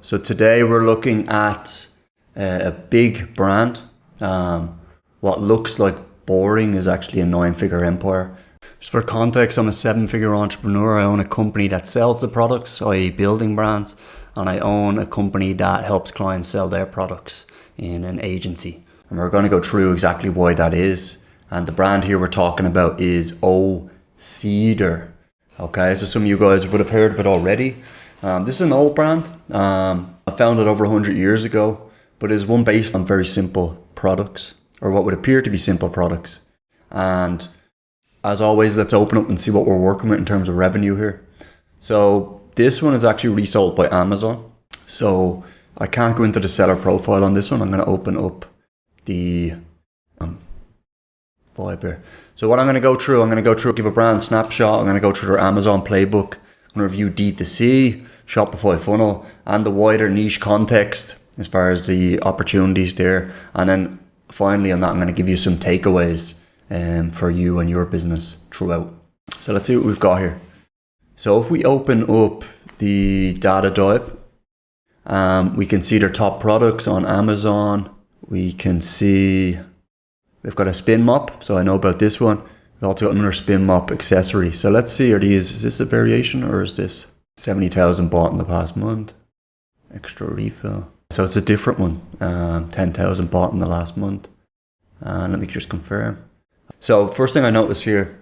So today we're looking at a big brand. What looks like boring is actually a 9-figure empire. Just for context, I'm a 7-figure entrepreneur. I own a company that sells the products, i.e. building brands, and I own a company that helps clients sell their products in an agency. And we're going to go through exactly why that is. And the brand here we're talking about is Cedar. Okay, so some of you guys would have heard of it already. This is an old brand. I found it over 100 years ago, but it's one based on very simple products, or what would appear to be simple products. And as always, let's open up and see what we're working with in terms of revenue here. So this one is actually resold by Amazon. So I can't go into the seller profile on this one. I'm going to open up the vibe here. So what I'm going to go through, give a brand snapshot. I'm going to go through their Amazon Playbook. I'm going to review D2C, Shopify funnel, and the wider niche context as far as the opportunities there. And then finally on that, I'm going to give you some takeaways for you and your business throughout. So let's see what we've got here. So if we open up the data dive, we can see their top products on Amazon. We can see we've got a spin mop, so I know about this one. We've also got another spin mop accessory. So let's see, is this a variation or is this 70,000 bought in the past month? Extra refill. So it's a different one, 10,000 bought in the last month. And let me just confirm. So first thing I notice here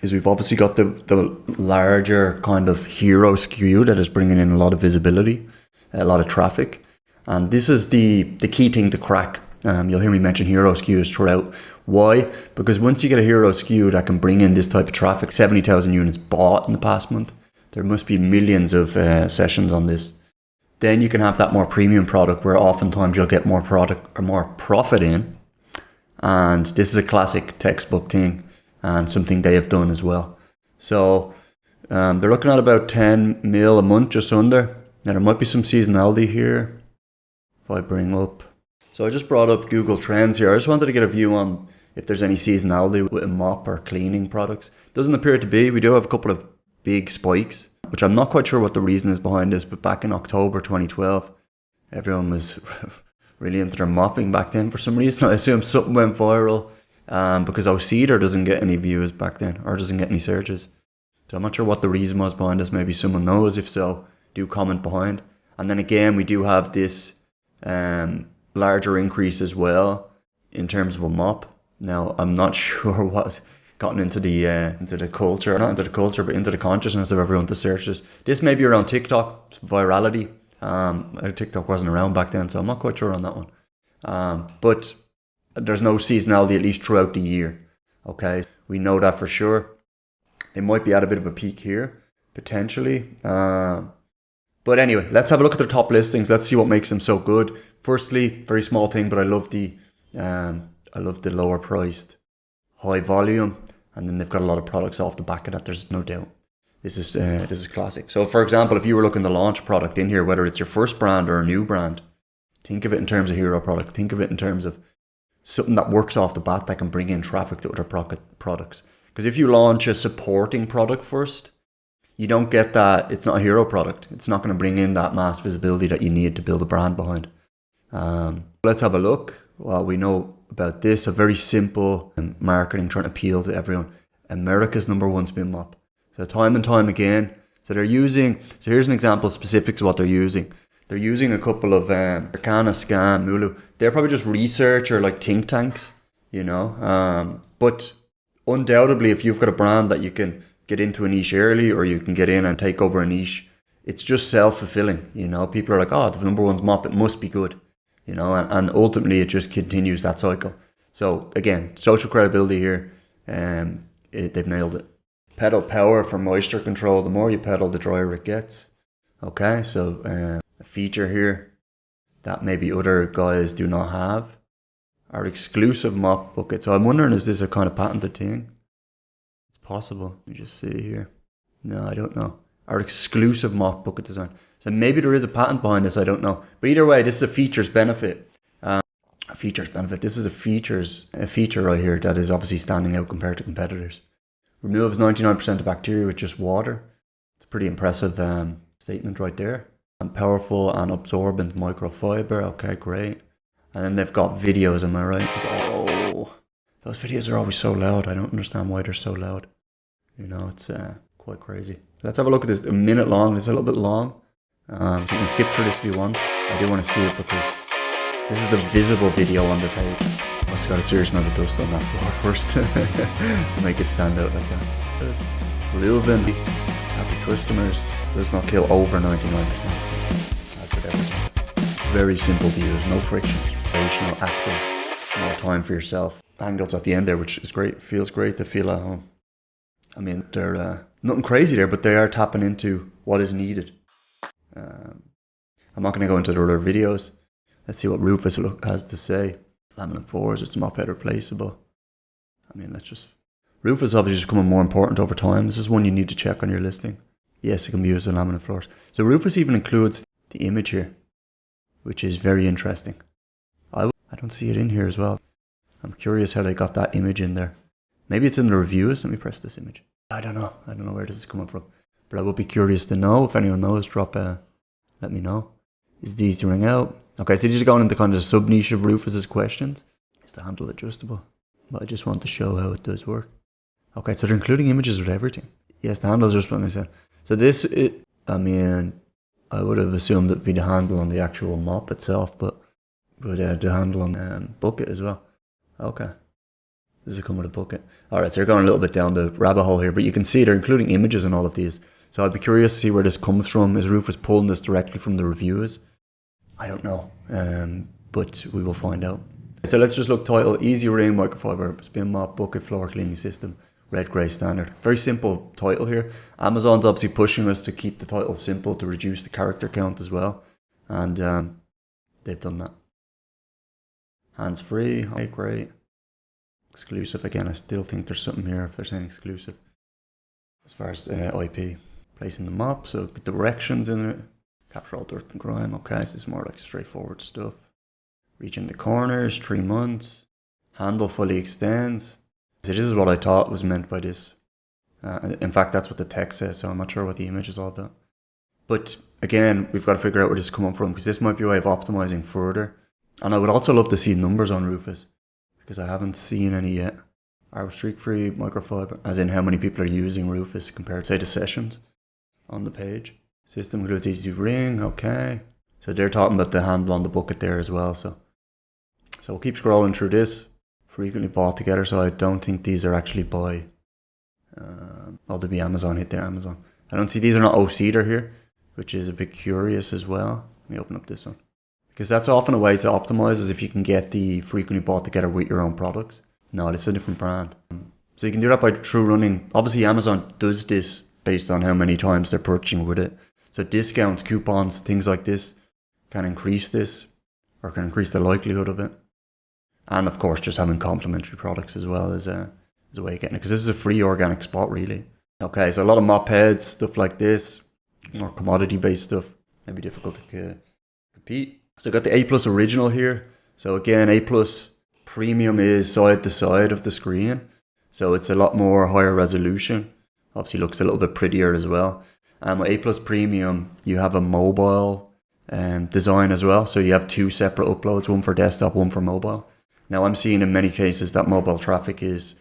is we've obviously got the larger kind of hero SKU that is bringing in a lot of visibility, a lot of traffic. And this is the key thing to crack. You'll hear me mention hero SKUs throughout. Why? Because once you get a hero SKU that can bring in this type of traffic, 70,000 units bought in the past month, there must be millions of sessions on this. Then you can have that more premium product where oftentimes you'll get more product or more profit in. And this is a classic textbook thing and something they have done as well. So they're looking at about 10 mil a month, just under. Now there might be some seasonality here. If I bring up. So I just brought up Google Trends here. I just wanted to get a view on if there's any seasonality with mop or cleaning products. Doesn't appear to be. We do have a couple of big spikes, which I'm not quite sure what the reason is behind this, but back in October 2012, everyone was really into their mopping back then for some reason. I assume something went viral because Cedar doesn't get any views back then or doesn't get any searches. So I'm not sure what the reason was behind this. Maybe someone knows. If so, do comment behind. And then again, we do have this larger increase as well in terms of a mop. Now, I'm not sure what's gotten into the culture, not into the culture, but into the consciousness of everyone to search this. This may be around TikTok virality. TikTok wasn't around back then, so I'm not quite sure on that one. But there's no seasonality, at least throughout the year. Okay, we know that for sure. It might be at a bit of a peak here, potentially. But anyway, let's have a look at their top listings. Let's see what makes them so good. Firstly, very small thing, but I love the lower priced, high volume, and then they've got a lot of products off the back of that. There's no doubt. This is classic. So, for example, if you were looking to launch a product in here, whether it's your first brand or a new brand, think of it in terms of hero product. Think of it in terms of something that works off the bat that can bring in traffic to other products. Because if you launch a supporting product first, you don't get that. It's not a hero product. It's not going to bring in that mass visibility that you need to build a brand behind. Let's have a look. Well, we know about this. A very simple marketing trying to appeal to everyone. America's #1 spin mop. So time and time again. So here's an example specifics of what they're using. They're using a couple of Arcana, Scan, Mulu. They're probably just research or like think tanks, but undoubtedly, if you've got a brand that you can get into a niche early, or you can get in and take over a niche, it's just self-fulfilling. People are like, oh, the #1's mop, it must be good, and ultimately it just continues that cycle. So again, social credibility here, they've nailed it. Pedal power for moisture control. The more you pedal, the drier it gets. Okay, so a feature here that maybe other guys do not have. Our exclusive mop bucket. So I'm wondering, is this a kind of patented thing? It's possible. Let me just see here. No, I don't know. Our exclusive mop bucket design. So maybe there is a patent behind this. I don't know. But either way, this is a features benefit. This is a feature right here that is obviously standing out compared to competitors. Removes 99% of bacteria with just water. It's a pretty impressive statement right there. And powerful and absorbent microfiber. Okay, great. And then they've got videos, am I right? Oh, those videos are always so loud. I don't understand why they're so loud. You know, it's quite crazy. Let's have a look at this. A minute long. It's a little bit long. So you can skip through this if you want. I do want to see it because this is the visible video on the page. Must have got a serious amount of dust on that floor first to make it stand out like that. This Lilvin, happy customers, does not kill over 99%. As with everything. Very simple to use, no friction, operational, active, more time for yourself. Angles at the end there, which is great, feels great to feel at home. I mean, they're nothing crazy there, but they are tapping into what is needed. I'm not going to go into the other videos. Let's see what Rufus has to say. Laminate 4s, it's mop head replaceable. I mean, Rufus obviously is becoming more important over time. This is one you need to check on your listing. Yes, it can be used on laminate floors. So Rufus even includes the image here, which is very interesting. I don't see it in here as well. I'm curious how they got that image in there. Maybe it's in the reviews. Let me press this image. I don't know where this is coming from. But I would be curious to know. If anyone knows, let me know. Is these to ring out? Okay, so these are going into kind of the sub-niche of Rufus's questions. Is the handle adjustable? But I just want to show how it does work. Okay, so they're including images with everything. Yes, the handle is just what I said. So I would have assumed it'd be the handle on the actual mop itself, but the handle on bucket as well. Okay. Does it come with a bucket? Alright, so they're going a little bit down the rabbit hole here, but you can see they're including images in all of these. So I'd be curious to see where this comes from. Is Rufus pulling this directly from the reviews? I don't know, but we will find out. So let's just look title, easy ring, microfiber, spin mop, bucket, floor cleaning system, red, grey standard. Very simple title here. Amazon's obviously pushing us to keep the title simple to reduce the character count as well. And they've done that. Hands free, okay, great. Exclusive, again, I still think there's something here if there's any exclusive. As far as IP, placing the mop, so directions in it. Capture all dirt and grime, okay, so it's more like straightforward stuff. Reaching the corners, 3 months. Handle fully extends. So this is what I thought was meant by this. In fact, that's what the text says, so I'm not sure what the image is all about. But again, we've got to figure out where this is coming from, because this might be a way of optimizing further. And I would also love to see numbers on Rufus, because I haven't seen any yet. Are streak-free microfiber, as in how many people are using Rufus compared to, say, the sessions on the page. System includes easy ring, okay. So they're talking about the handle on the bucket there as well. So we'll keep scrolling through this. Frequently bought together, so I don't think these are actually by... they'll be Amazon, hit there, Amazon. I don't see, these are not OC they're here, which is a bit curious as well. Let me open up this one. Because that's often a way to optimize, is if you can get the frequently bought together with your own products. No, this is a different brand. So you can do that by true running. Obviously Amazon does this based on how many times they're purchasing with it. So discounts, coupons, things like this can increase this, or can increase the likelihood of it. And of course, just having complementary products as well is a way of getting it. Because this is a free organic spot, really. Okay, so a lot of mop heads, stuff like this, more commodity-based stuff. Maybe difficult to compete. So I got the A+ original here. So again, A+ premium is side to side of the screen. So it's a lot more higher resolution. Obviously looks a little bit prettier as well. With A+ premium, you have a mobile design as well. So you have 2 separate uploads, one for desktop, one for mobile. Now I'm seeing in many cases that mobile traffic is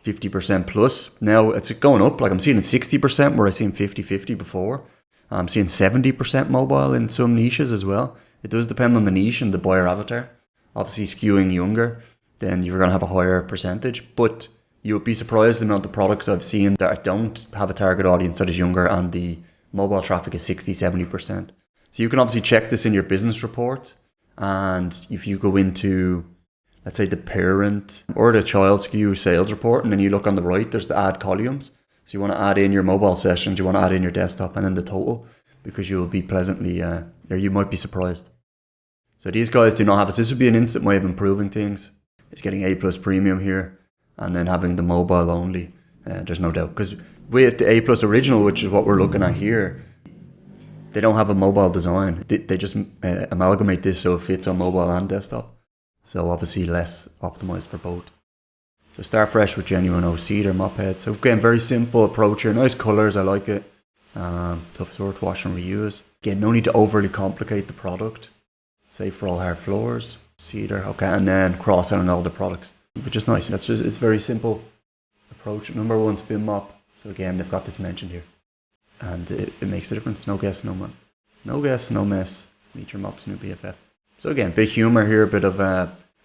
50% plus. Now it's going up, like I'm seeing 60% where I seen 50-50 before. I'm seeing 70% mobile in some niches as well. It does depend on the niche and the buyer avatar. Obviously skewing younger, then you're going to have a higher percentage. But you would be surprised the amount of products I've seen that don't have a target audience that is younger, and the mobile traffic is 60-70%. So you can obviously check this in your business report. And if you go into, let's say, the parent or the child skew sales report, and then you look on the right, there's the add columns. So you want to add in your mobile sessions, you want to add in your desktop, and then the total, because you will be pleasantly, or you might be surprised. So these guys do not have it. This would be an instant way of improving things. It's getting A+ premium here, and then having the mobile only. There's no doubt. Because with the A+ original, which is what we're looking at here, they don't have a mobile design. They just amalgamate this so it fits on mobile and desktop. So obviously less optimized for both. So start fresh with genuine OC, they're mop heads. So again, very simple approach here. Nice colors, I like it. Tough sort, wash and reuse. Again, no need to overly complicate the product. Safe for all hard floors. Cedar, okay, and then cross-selling all the products. But just nice. It's very simple approach. Number one, spin mop. So again, they've got this mentioned here. And it makes a difference. No guess, no man. No guess, no mess. Meet your mop's new BFF. So again, bit humor here, a bit of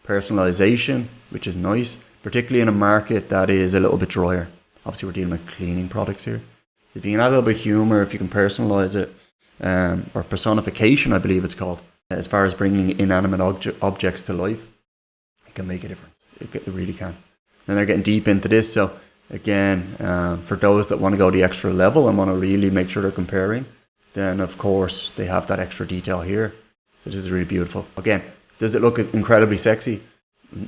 personalization, which is nice, particularly in a market that is a little bit drier. Obviously, we're dealing with cleaning products here. So if you can add a little bit of humor, if you can personalize it, or personification, I believe it's called, as far as bringing inanimate objects to life, it can make a difference. It really can. Then they're getting deep into this. So again, for those that want to go the extra level and want to really make sure they're comparing, then of course they have that extra detail here. So this is really beautiful. Again, does it look incredibly sexy?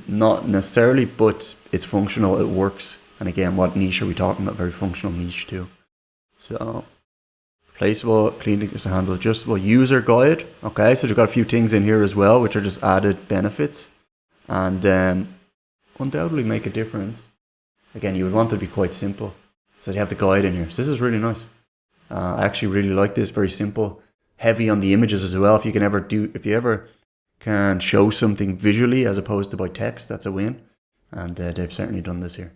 Not necessarily, but it's functional, it works. And again, what niche are we talking about? Very functional niche too. So, placeable, clean to handle, adjustable, user guide. Okay, so they've got a few things in here as well, which are just added benefits. And undoubtedly make a difference. Again, you would want it to be quite simple. So they have the guide in here. So this is really nice. I actually really like this, very simple. Heavy on the images as well. If you ever can show something visually as opposed to by text, that's a win. And they've certainly done this here.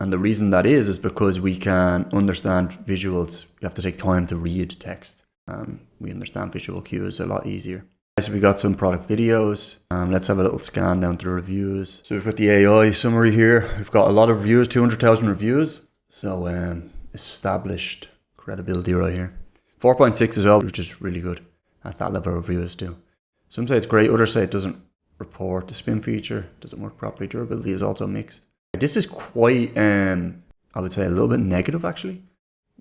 And the reason that is because we can understand visuals. You have to take time to read text. We understand visual cues a lot easier. So we got some product videos. Let's have a little scan down through reviews. So we've got the AI summary here. We've got a lot of reviews, 200,000 reviews. So established credibility right here. 4.6 as well, which is really good at that level of reviews too. Some say it's great, others say it doesn't report. The spin feature doesn't work properly. Durability is also mixed. This is quite, I would say, a little bit negative actually.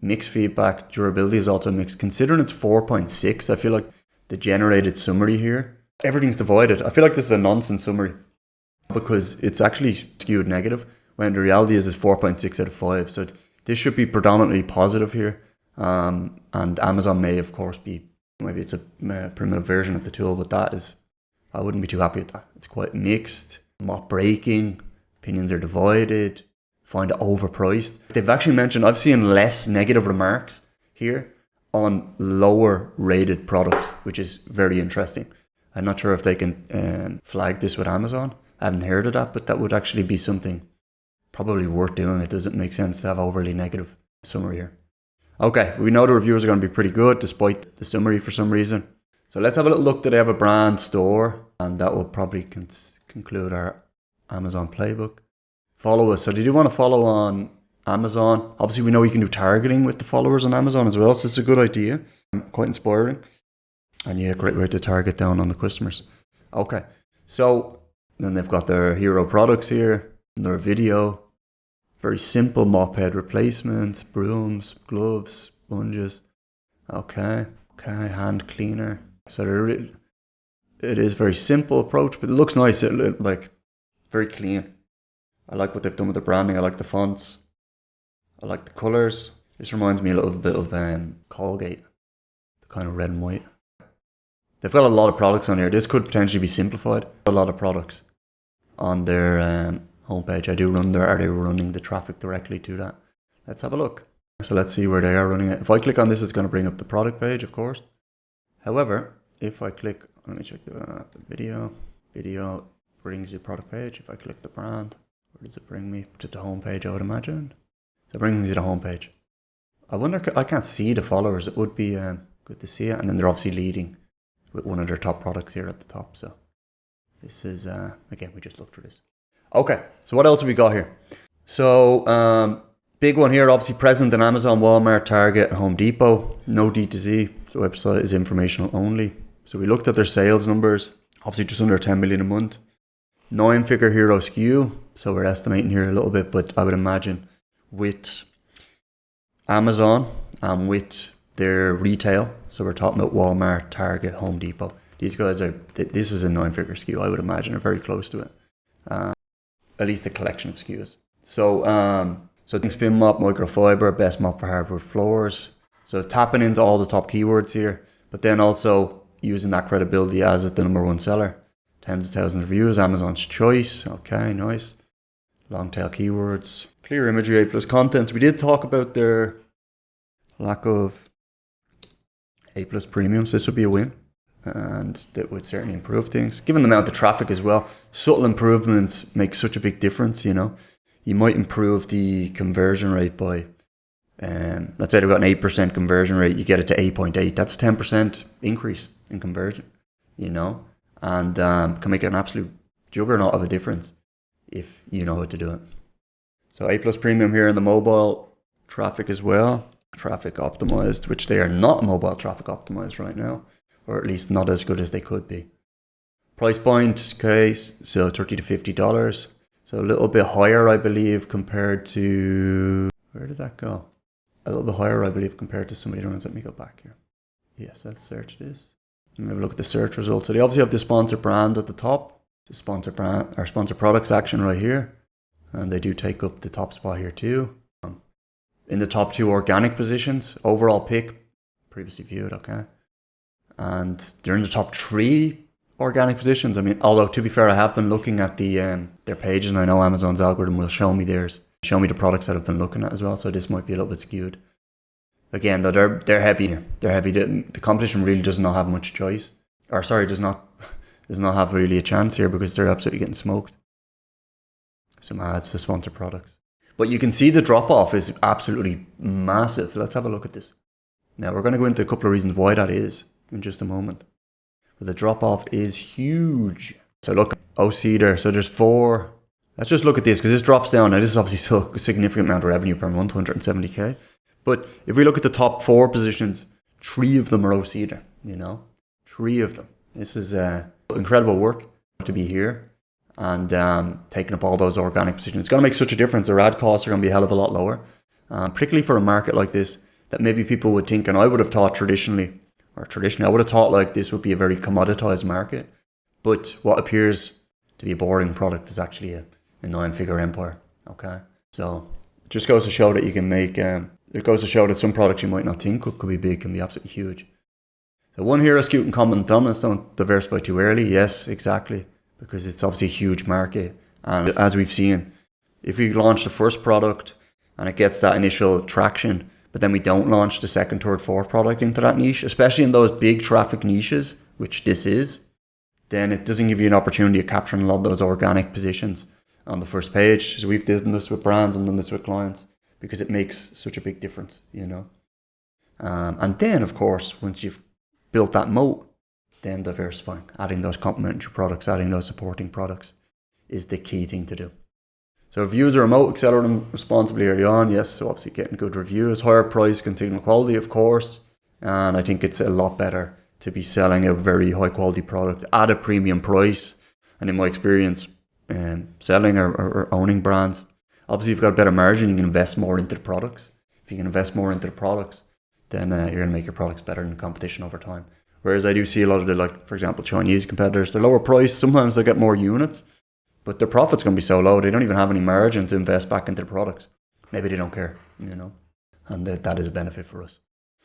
Mixed feedback, durability is also mixed. Considering it's 4.6, I feel like the generated summary here, everything's divided. I feel like this is a nonsense summary because it's actually skewed negative when the reality is it's 4.6 out of 5. So this should be predominantly positive here. And Amazon may, of course, maybe it's a primitive version of the tool, but I wouldn't be too happy with that. It's quite mixed, not breaking, opinions are divided, find it overpriced. They've actually mentioned, I've seen less negative remarks here on lower rated products, which is very interesting. I'm not sure if they can flag this with Amazon. I haven't heard of that, but that would actually be something probably worth doing. It doesn't make sense to have overly negative summary here. Okay, we know the reviews are going to be pretty good despite the summary for some reason. So let's have a little look. Do they have a brand store? And that will probably conclude our Amazon playbook. Follow us. So they do want to follow on Amazon. Obviously, we know you can do targeting with the followers on Amazon as well. So it's a good idea. Quite inspiring. And yeah, great way to target down on the customers. Okay, so then they've got their hero products here, their video. Very simple mop head replacements, brooms, gloves, sponges. Okay, hand cleaner. So it is very simple approach, but it looks nice. It like very clean. I like what they've done with the branding. I like the fonts. I like the colors. This reminds me a little bit of Colgate, the kind of red and white. They've got a lot of products on here. This could potentially be simplified. A lot of products on their homepage. Are they running the traffic directly to that? Let's have a look. So let's see where they are running it. If I click on this, it's going to bring up the product page, of course. However, if I click, let me check the video brings you the product page. If I click the brand, where does it bring me? To the homepage, I would imagine. So it brings me to the homepage. I wonder, I can't see the followers. It would be good to see it. And then they're obviously leading with one of their top products here at the top. So this is, again, we just looked through this. Okay, so what else have we got here? So big one here, obviously present in Amazon, Walmart, Target, and Home Depot. No D2C, so website is informational only. So we looked at their sales numbers, obviously just under 10 million a month. 9-figure hero SKU, so we're estimating here a little bit, but I would imagine with Amazon and with their retail, so we're talking about Walmart, Target, Home Depot. These guys this is a 9-figure SKU, I would imagine, are very close to it. At least a collection of SKUs. So I think spin mop, microfiber, best mop for hardwood floors. So tapping into all the top keywords here, but then also using that credibility as the number one seller. Tens of thousands of reviews, Amazon's choice. Okay, nice. Long tail keywords. Clear imagery, A+ contents. We did talk about their lack of A plus premium, so this would be a win. And that would certainly improve things. Given the amount of traffic as well, subtle improvements make such a big difference, you know. You might improve the conversion rate by, let's say they've got an 8% conversion rate, you get it to 8.8. That's a 10% increase in conversion, you know, and can make an absolute juggernaut of a difference if you know how to do it. So A plus premium here in the mobile traffic as well, traffic optimized, which they are not mobile traffic optimized right now, or at least not as good as they could be. Price point case, so $30 to $50. So a little bit higher, I believe, compared to, where did that go? A little bit higher, I believe, compared to some of the other ones. Let me go back here. Yes, let's search this. And have a look at the search results. So they obviously have the sponsor brand at the top, the sponsor brand or sponsor products action right here. And they do take up the top spot here too. In the top 2 organic positions, overall pick, previously viewed, okay. And they're in the top 3 organic positions. I mean, although to be fair, I have been looking at the their pages, and I know Amazon's algorithm will show me theirs, show me the products that I've been looking at as well. So this might be a little bit skewed. Again, though, they're heavy here. They're heavy. The competition really does not have much choice, or sorry, does not have really a chance here because they're absolutely getting smoked. Some ads to sponsor products, but you can see the drop off is absolutely massive. Let's have a look at this. Now we're going to go into a couple of reasons why that is in just a moment. But the drop off is huge. So look, OC there. So there's 4. Let's just look at this because this drops down. Now this is obviously still a significant amount of revenue per month, 170k. But if we look at the top 4 positions, 3 of them are OC there. You know, 3 of them. This is incredible work to be here and taking up all those organic positions. It's going to make such a difference. Their ad costs are going to be a hell of a lot lower, particularly for a market like this that maybe people would think, and I would have thought traditionally, I would have thought like this would be a very commoditized market. But what appears to be a boring product is actually a 9-figure empire. Okay, so it just goes to show that you can make. It goes to show that some products you might not think could be big can be absolutely huge. So one hero skew and common dominance, don't diversify too early. Yes, exactly, because it's obviously a huge market, and as we've seen, if we launch the first product and it gets that initial traction, but then we don't launch the second, third, fourth product into that niche, especially in those big traffic niches, which this is, then it doesn't give you an opportunity of capturing a lot of those organic positions on the first page. So we've done this with brands and done this with clients because it makes such a big difference, you know. And then, of course, once you've built that moat, then diversifying, adding those complementary products, adding those supporting products is the key thing to do. So reviews are remote, accelerate them responsibly early on. Yes, so obviously getting good reviews. Higher price can signal quality, of course. And I think it's a lot better to be selling a very high quality product at a premium price. And in my experience, selling or owning brands, obviously if you've got a better margin, you can invest more into the products. If you can invest more into the products, then you're going to make your products better than the competition over time. Whereas I do see a lot of the, like, for example, Chinese competitors, they're lower price. Sometimes they get more units, but their profit's going to be so low, they don't even have any margin to invest back into the products. Maybe they don't care, you know, and that is a benefit for us.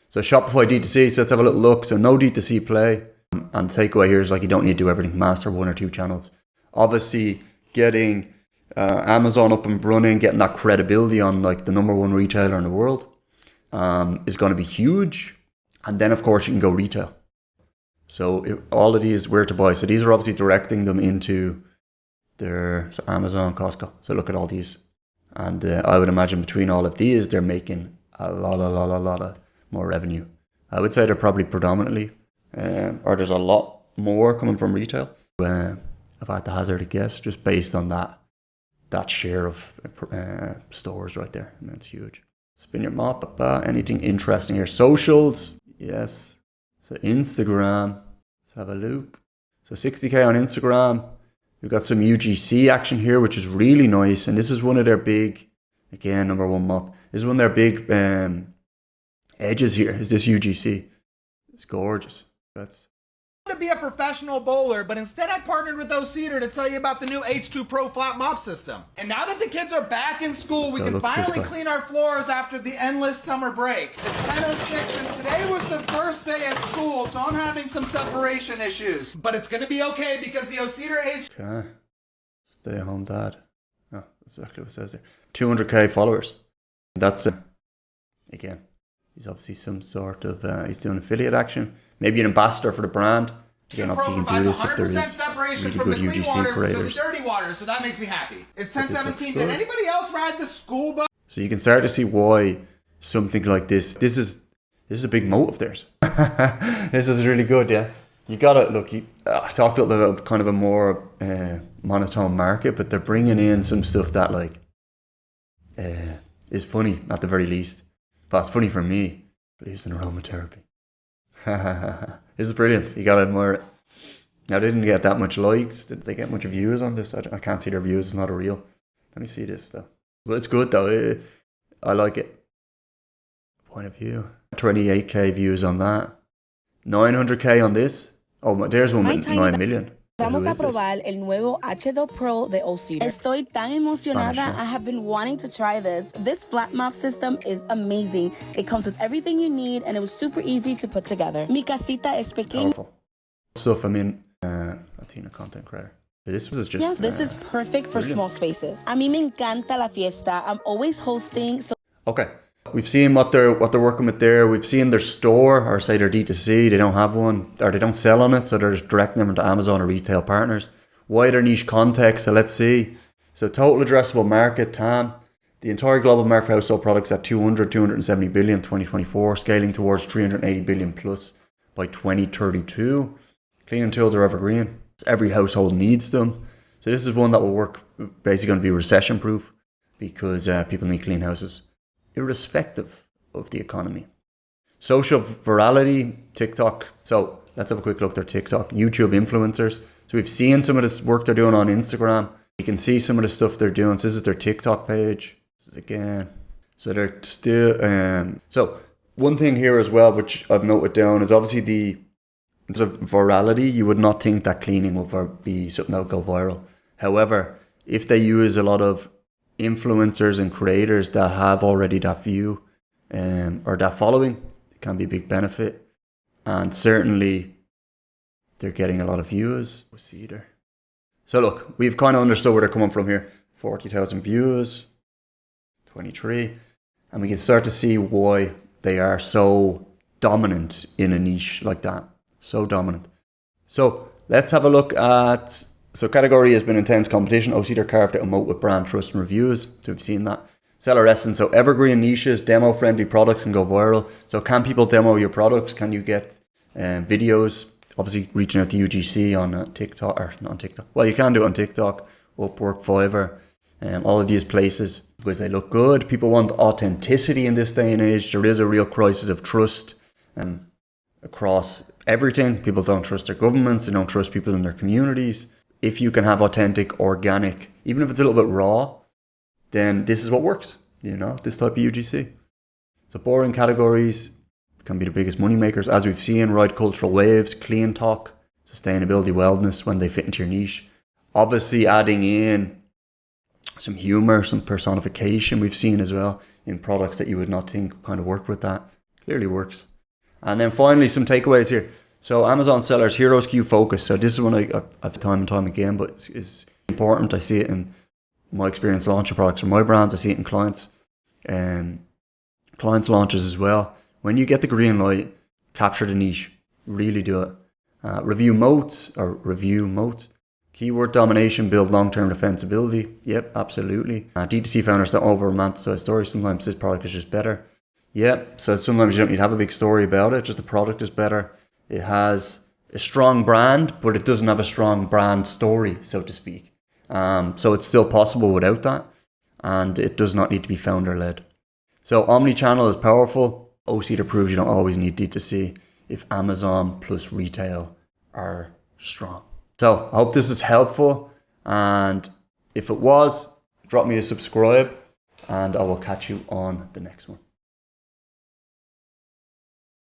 So Shopify D2C, so let's have a little look. So no D2C play. And the takeaway here is like you don't need to do everything, master 1 or 2 channels. Obviously getting Amazon up and running, getting that credibility on like the #1 retailer in the world is going to be huge. And then of course you can go retail. So all of these where to buy. So these are obviously directing them into their Amazon, Costco. So look at all these. And I would imagine between all of these, they're making a lot more revenue. I would say they're probably predominantly, or there's a lot more coming from retail. If I had to hazard a guess, just based on that share of stores right there. I mean, it's huge. Spin your mop. Anything interesting here? Socials, yes. So Instagram, let's have a look. So 60k on Instagram. We've got some UGC action here, which is really nice. And this is one of their big, again, #1 mop. This is one of their big edges here, is this UGC. It's gorgeous. That's to be a professional bowler, but instead I partnered with O'Cedar to tell you about the new H2 Pro flat mop system. And now that the kids are back in school, we can finally clean our floors after the endless summer break. It's 10:06 and today was the first day at school, so I'm having some separation issues. But it's gonna be okay because the O'Cedar H... Okay. Stay home dad. Oh, that's exactly what it says there. 200k followers. That's again, He's obviously some sort of, he's doing affiliate action. Maybe an ambassador for the brand. Again, obviously you can do this if there is really good UGC creators. The dirty water, so that makes me happy. It's 1017. Did anybody else ride the school bus? So you can start to see why something like this is a big moat of theirs. This is really good, yeah. You gotta, look, I talked a little bit about kind of a more monotone market, but they're bringing in some stuff that like is funny at the very least. But it's funny for me. Believes in aromatherapy. This is brilliant. You gotta admire it. Now, they didn't get that much likes. Did they get much views on this? I can't see their views. It's not a reel. Let me see this though. But it's good though. I like it. Point of view. 28k views on that. 900k on this. Oh, there's one with 9 million. Vamos a probar el nuevo H2 Pro de O-Cedar. Estoy tan emocionada. I have been wanting to try this. This flat mop system is amazing. It comes with everything you need and it was super easy to put together. Mi casita es pequeña. Powerful stuff. I mean, Latina content creator. This was just. Yes, this is perfect for brilliant. small spaces. A mí me encanta la fiesta. I'm always hosting. So Okay. We've seen what they're working with there. We've seen their store, or say their D2C. They don't have one, or they don't sell on it, so they're just directing them to Amazon or retail partners. Wider niche context. So let's see. So total addressable market, TAM. The entire global market for household products at 270 billion 2024, scaling towards 380 billion plus by 2032. Cleaning tools are evergreen. Every household needs them. So this is one that will work, basically going to be recession-proof, because people need clean houses, irrespective of the economy. Social virality, TikTok. So let's have a quick look at their TikTok. YouTube influencers. So we've seen some of this work they're doing on Instagram. You can see some of the stuff they're doing. So this is their TikTok page. This is again. So they're still... so one thing here as well, which I've noted down, is obviously the virality. You would not think that cleaning would be something that would go viral. However, if they use a lot of influencers and creators that have already that view or that following, it can be a big benefit. And certainly they're getting a lot of views. We'll see there. So look, we've kind of understood where they're coming from here. 40,000 views, 23. And we can start to see why they are so dominant in a niche like that. So dominant. So let's have a look at... So category has been intense competition. O-Cedar carved out a moat with brand trust and reviews. So we've seen that. Seller essence. So evergreen niches, demo-friendly products can go viral. So can people demo your products? Can you get videos? Obviously reaching out to UGC on TikTok, or not on TikTok. Well, you can do it on TikTok, Upwork, Fiverr, all of these places, because they look good. People want authenticity in this day and age. There is a real crisis of trust across everything. People don't trust their governments. They don't trust people in their communities. If you can have authentic, organic, even if it's a little bit raw, then this is what works, you know, this type of UGC. So boring categories can be the biggest money makers. As we've seen, ride cultural waves, clean talk, sustainability, wellness when they fit into your niche. Obviously adding in some humor, some personification we've seen as well in products that you would not think kind of work with that. Clearly works. And then finally, some takeaways here. So Amazon sellers, hero SKU focus. So this is one I've time and time again, but it's important. I see it in my experience launching products for my brands. I see it in clients launches as well. When you get the green light, capture the niche, really do it. Review moats. Keyword domination, build long-term defensibility. Yep, absolutely. D2C founders don't over-romanticize stories. Sometimes this product is just better. Yep, so sometimes you don't need to have a big story about it. Just the product is better. It has a strong brand, but it doesn't have a strong brand story, so to speak. So it's still possible without that. And it does not need to be founder-led. So omni-channel is powerful. O-Cedar proves you don't always need D2C if Amazon plus retail are strong. So I hope this is helpful. And if it was, drop me a subscribe and I will catch you on the next one.